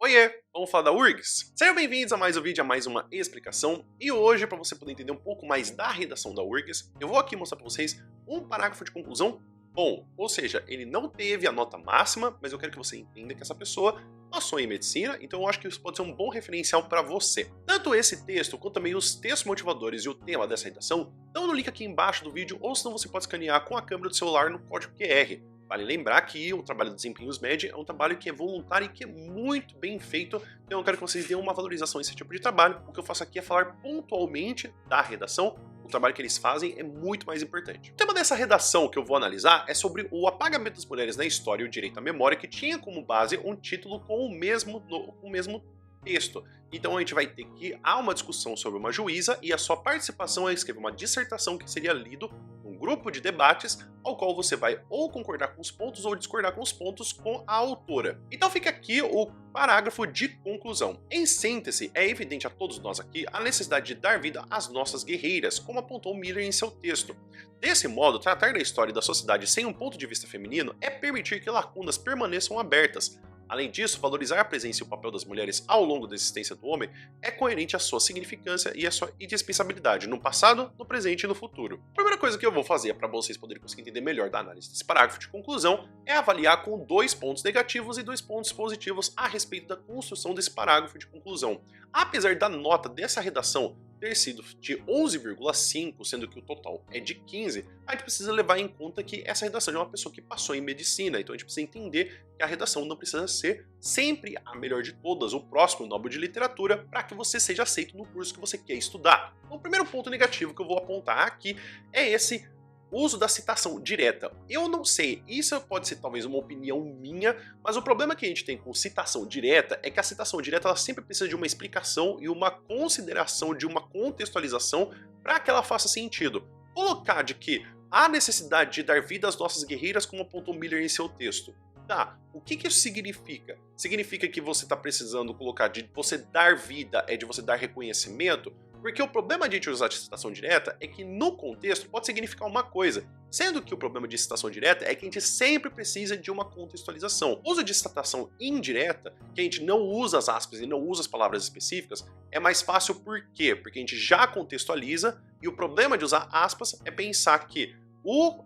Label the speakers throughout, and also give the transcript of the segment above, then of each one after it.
Speaker 1: Oiê, vamos falar da URGS? Sejam bem-vindos a mais um vídeo, a mais uma explicação. E hoje, para você poder entender um pouco mais da redação da URGS, eu vou aqui mostrar para vocês um parágrafo de conclusão bom. Ou seja, ele não teve a nota máxima, mas eu quero que você entenda que essa pessoa passou em medicina, então eu acho que isso pode ser um bom referencial para você. Tanto esse texto, quanto também os textos motivadores e o tema dessa redação, estão no link aqui embaixo do vídeo, ou senão você pode escanear com a câmera do celular no código QR. Vale lembrar que o trabalho do Desempenhos Med é um trabalho que é voluntário e que é muito bem feito, então eu quero que vocês dêem uma valorização a esse tipo de trabalho. O que eu faço aqui é falar pontualmente da redação, o trabalho que eles fazem é muito mais importante. O tema dessa redação que eu vou analisar é sobre o apagamento das mulheres na história e o direito à memória, que tinha como base um título com o mesmo texto. Então a gente vai ter que há uma discussão sobre uma juíza e a sua participação é escrever uma dissertação que seria lido num grupo de debates ao qual você vai ou concordar com os pontos ou discordar com os pontos com a autora. Então fica aqui o parágrafo de conclusão. Em síntese, é evidente a todos nós aqui a necessidade de dar vida às nossas guerreiras, como apontou Miller em seu texto. Desse modo, tratar da história e da sociedade sem um ponto de vista feminino é permitir que lacunas permaneçam abertas. Além disso, valorizar a presença e o papel das mulheres ao longo da existência do homem é coerente à sua significância e à sua indispensabilidade no passado, no presente e no futuro. A primeira coisa que eu vou fazer para vocês poderem conseguir entender melhor da análise desse parágrafo de conclusão é avaliar com 2 pontos negativos e 2 pontos positivos a respeito da construção desse parágrafo de conclusão. Apesar da nota dessa redação ter sido de 11,5, sendo que o total é de 15, a gente precisa levar em conta que essa redação é uma pessoa que passou em medicina, então a gente precisa entender que a redação não precisa ser sempre a melhor de todas, o próximo Nobel de Literatura, para que você seja aceito no curso que você quer estudar. Então, o primeiro ponto negativo que eu vou apontar aqui é esse uso da citação direta. Eu não sei, isso pode ser talvez uma opinião minha, mas o problema que a gente tem com citação direta é que a citação direta ela sempre precisa de uma explicação e uma consideração, de uma contextualização para que ela faça sentido. Colocar de que há necessidade de dar vida às nossas guerreiras, como apontou Miller em seu texto. Tá, o que isso significa? Significa que você está precisando colocar de você dar vida, de você dar reconhecimento? Porque o problema de a gente usar de citação direta é que no contexto pode significar uma coisa, sendo que o problema de citação direta é que a gente sempre precisa de uma contextualização. O uso de citação indireta, que a gente não usa as aspas e não usa as palavras específicas, é mais fácil por quê? Porque a gente já contextualiza e o problema de usar aspas é pensar que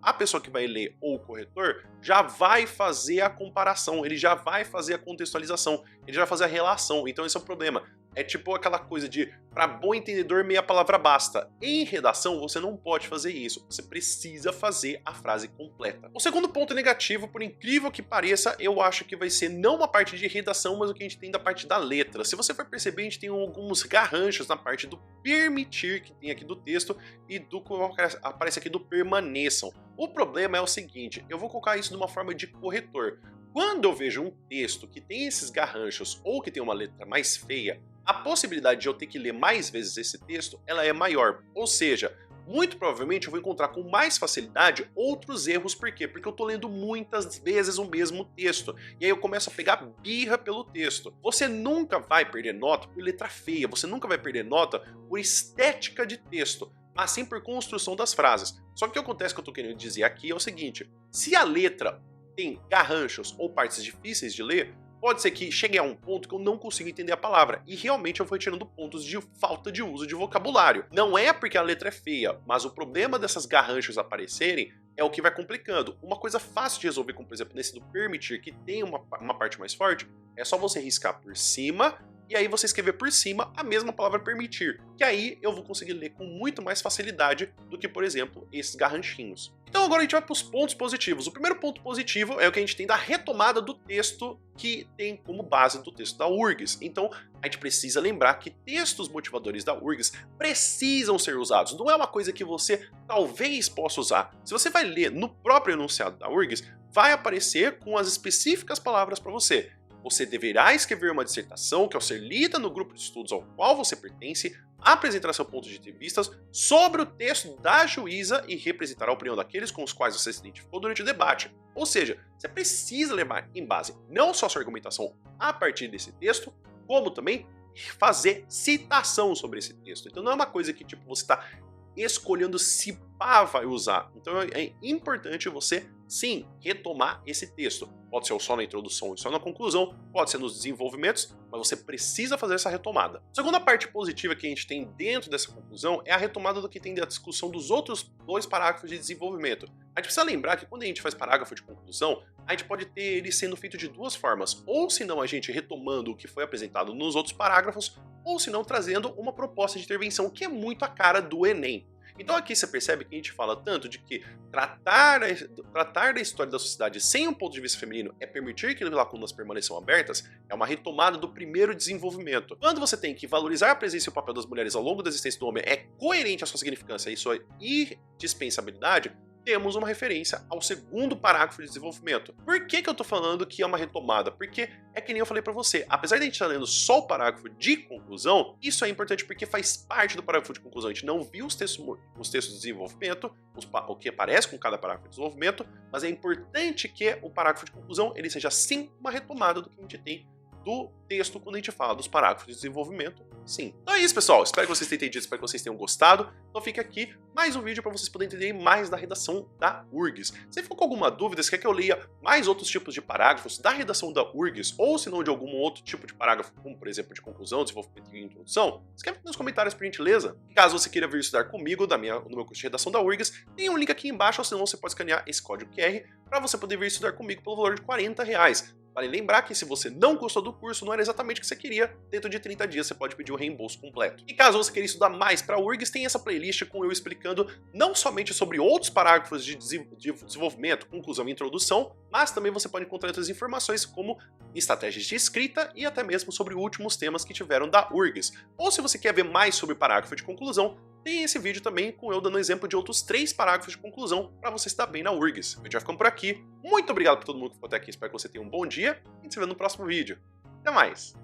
Speaker 1: a pessoa que vai ler ou o corretor já vai fazer a comparação, ele já vai fazer a contextualização, ele já vai fazer a relação, então esse é o problema. É tipo aquela coisa de, para bom entendedor, meia palavra basta. Em redação, você não pode fazer isso. Você precisa fazer a frase completa. O segundo ponto negativo, por incrível que pareça, eu acho que vai ser não uma parte de redação, mas o que a gente tem da parte da letra. Se você for perceber, a gente tem alguns garranchos na parte do permitir, que tem aqui do texto, e do que aparece aqui do permaneçam. O problema é o seguinte, eu vou colocar isso de uma forma de corretor. Quando eu vejo um texto que tem esses garranchos ou que tem uma letra mais feia, a possibilidade de eu ter que ler mais vezes esse texto, ela é maior. Ou seja, muito provavelmente eu vou encontrar com mais facilidade outros erros. Por quê? Porque eu tô lendo muitas vezes o mesmo texto. E aí eu começo a pegar birra pelo texto. Você nunca vai perder nota por letra feia, você nunca vai perder nota por estética de texto, mas sim por construção das frases. Só que o que acontece que eu tô querendo dizer aqui é o seguinte, se a letra tem garranchos ou partes difíceis de ler, pode ser que chegue a um ponto que eu não consigo entender a palavra, e realmente eu vou retirando pontos de falta de uso de vocabulário. Não é porque a letra é feia, mas o problema dessas garranchos aparecerem é o que vai complicando. Uma coisa fácil de resolver, como por exemplo nesse do permitir, que tem uma parte mais forte, é só você riscar por cima, e aí você escrever por cima a mesma palavra permitir, que aí eu vou conseguir ler com muito mais facilidade do que, por exemplo, esses garranchinhos. Então agora a gente vai para os pontos positivos. O primeiro ponto positivo é o que a gente tem da retomada do texto que tem como base do texto da URGS. Então a gente precisa lembrar que textos motivadores da URGS precisam ser usados. Não é uma coisa que você talvez possa usar. Se você vai ler no próprio enunciado da URGS, vai aparecer com as específicas palavras para você. Você deverá escrever uma dissertação que, ao ser lida no grupo de estudos ao qual você pertence, apresentará seu ponto de vista sobre o texto da juíza e representará a opinião daqueles com os quais você se identificou durante o debate. Ou seja, você precisa levar em base não só sua argumentação a partir desse texto, como também fazer citação sobre esse texto. Então não é uma coisa que tipo, você está escolhendo se pá vai usar. Então é importante você sim, retomar esse texto. Pode ser só na introdução e só na conclusão, pode ser nos desenvolvimentos, mas você precisa fazer essa retomada. A segunda parte positiva que a gente tem dentro dessa conclusão é a retomada do que tem da discussão dos outros 2 parágrafos de desenvolvimento. A gente precisa lembrar que quando a gente faz parágrafo de conclusão, a gente pode ter ele sendo feito de 2 formas, ou se não a gente retomando o que foi apresentado nos outros parágrafos, ou se não trazendo uma proposta de intervenção, que é muito a cara do Enem. Então aqui você percebe que a gente fala tanto de que tratar da história da sociedade sem um ponto de vista feminino é permitir que lacunas permaneçam abertas, é uma retomada do primeiro desenvolvimento. Quando você tem que valorizar a presença e o papel das mulheres ao longo da existência do homem é coerente à sua significância e sua indispensabilidade, temos uma referência ao segundo parágrafo de desenvolvimento. Por que eu tô falando que é uma retomada? Porque é que nem eu falei pra você, apesar de a gente estar lendo só o parágrafo de conclusão, isso é importante porque faz parte do parágrafo de conclusão. A gente não viu os textos de desenvolvimento, o que aparece com cada parágrafo de desenvolvimento, mas é importante que o parágrafo de conclusão ele seja sim uma retomada do que a gente tem do texto quando a gente fala dos parágrafos de desenvolvimento, sim. Então é isso, pessoal. Espero que vocês tenham entendido, espero que vocês tenham gostado. Então fica aqui mais um vídeo para vocês poderem entender mais da redação da URGS. Se ficou com alguma dúvida, se quer que eu leia mais outros tipos de parágrafos da redação da URGS, ou se não de algum outro tipo de parágrafo, como por exemplo de conclusão, desenvolvimento e introdução, escreve nos comentários por gentileza. Caso você queira vir estudar comigo no meu curso de redação da URGS, tem um link aqui embaixo, ou senão você pode escanear esse código QR para você poder vir estudar comigo pelo valor de R$40. Vale lembrar que se você não gostou do curso, não era exatamente o que você queria, dentro de 30 dias você pode pedir o reembolso completo. E caso você queira estudar mais para a URGS, tem essa playlist com eu explicando não somente sobre outros parágrafos de desenvolvimento, conclusão e introdução, mas também você pode encontrar outras informações como estratégias de escrita e até mesmo sobre últimos temas que tiveram da URGS. Ou se você quer ver mais sobre parágrafo de conclusão, tem esse vídeo também com eu dando exemplo de outros 3 parágrafos de conclusão para você estar bem na URGS. O vídeo vai ficando por aqui. Muito obrigado por todo mundo que ficou até aqui. Espero que você tenha um bom dia e a gente se vê no próximo vídeo. Até mais!